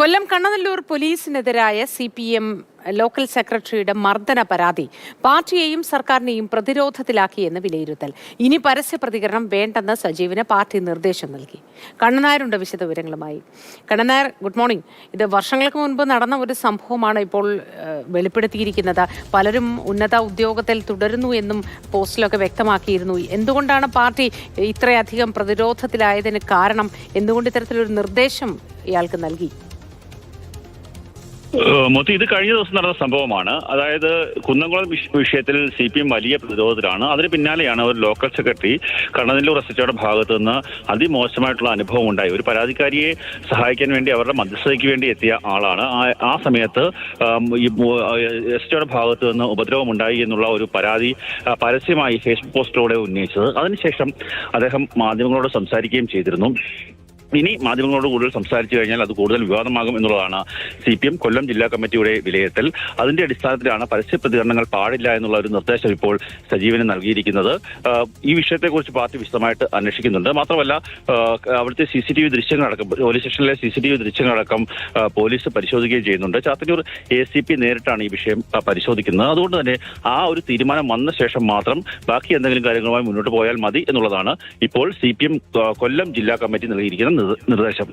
കൊല്ലം Kannanallur പോലീസിനെതിരായ CPM local സെക്രട്ടറിയുടെ മർദ്ദന പരാതി പാർട്ടിയെയും സർക്കാരിനെയും പ്രതിരോധത്തിലാക്കിയെന്ന് വിലയിരുത്തൽ. ഇനി പരസ്യ പ്രതികരണം വേണ്ടെന്ന് സജീവിന് പാർട്ടി നിർദ്ദേശം നൽകി. കണ്ണനായരുണ്ട് വിശദവിവരങ്ങളുമായി. കണ്ണനായർ, ഗുഡ് മോർണിംഗ്. ഇത് വർഷങ്ങൾക്ക് മുൻപ് നടന്ന ഒരു സംഭവമാണ് ഇപ്പോൾ വെളിപ്പെടുത്തിയിരിക്കുന്നത്. പലരും ഉന്നത ഉദ്യോഗത്തിൽ തുടരുന്നു എന്നും പോസ്റ്റിലൊക്കെ വ്യക്തമാക്കിയിരുന്നു. എന്തുകൊണ്ടാണ് പാർട്ടി ഇത്രയധികം പ്രതിരോധത്തിലായതിന് കാരണം? എന്തുകൊണ്ട് ഇത്തരത്തിലൊരു നിർദ്ദേശം ഇയാൾക്ക് നൽകി? മൊത്തം ഇത് കഴിഞ്ഞ ദിവസം നടന്ന സംഭവമാണ്. അതായത് കുന്നംകുളം വിഷയത്തിൽ CPM വലിയ പ്രതിരോധത്തിലാണ്. അതിന് പിന്നാലെയാണ് ഒരു ലോക്കൽ സെക്രട്ടറി കണ്ണനല്ലൂർ SHOയുടെ ഭാഗത്തു നിന്ന് അതിമോശമായിട്ടുള്ള അനുഭവം ഉണ്ടായി. ഒരു പരാതിക്കാരിയെ സഹായിക്കാൻ വേണ്ടി അവരുടെ മധ്യസ്ഥതയ്ക്ക് വേണ്ടി എത്തിയ ആളാണ്. ആ സമയത്ത് SHOയുടെ ഭാഗത്തു നിന്ന് ഉപദ്രവം ഉണ്ടായി എന്നുള്ള ഒരു പരാതി പരസ്യമായി ഫേസ്ബുക്ക് പോസ്റ്റിലൂടെ ഉന്നയിച്ചത്. അതിനുശേഷം അദ്ദേഹം മാധ്യമങ്ങളോട് സംസാരിക്കുകയും ചെയ്തിരുന്നു. ഇനി മാധ്യമങ്ങളോട് കൂടുതൽ സംസാരിച്ചു കഴിഞ്ഞാൽ അത് കൂടുതൽ വിവാദമാകും എന്നുള്ളതാണ് CPM കൊല്ലം ജില്ലാ കമ്മിറ്റിയുടെ വിലയിരുത്തൽ. അതിന്റെ അടിസ്ഥാനത്തിലാണ് പരസ്യ പ്രതികരണങ്ങൾ പാടില്ല എന്നുള്ള ഒരു നിർദ്ദേശം ഇപ്പോൾ സജീവന് നൽകിയിരിക്കുന്നത്. ഈ വിഷയത്തെക്കുറിച്ച് പാർട്ടി വിശദമായിട്ട് അന്വേഷിക്കുന്നുണ്ട്. മാത്രമല്ല അവിടുത്തെ CCTV ദൃശ്യങ്ങളടക്കം, പോലീസ് സ്റ്റേഷനിലെ CCTV ദൃശ്യങ്ങളടക്കം പോലീസ് പരിശോധിക്കുകയും ചെയ്യുന്നുണ്ട്. ചാത്തന്നൂർ ACP നേരിട്ടാണ് ഈ വിഷയം പരിശോധിക്കുന്നത്. അതുകൊണ്ട് തന്നെ ആ ഒരു തീരുമാനം വന്ന ശേഷം മാത്രം ബാക്കി എന്തെങ്കിലും കാര്യങ്ങളുമായി മുന്നോട്ട് പോയാൽ മതി എന്നുള്ളതാണ് ഇപ്പോൾ CPM കൊല്ലം ജില്ലാ കമ്മിറ്റി നൽകിയിരിക്കുന്ന നിർദ്ദേശം.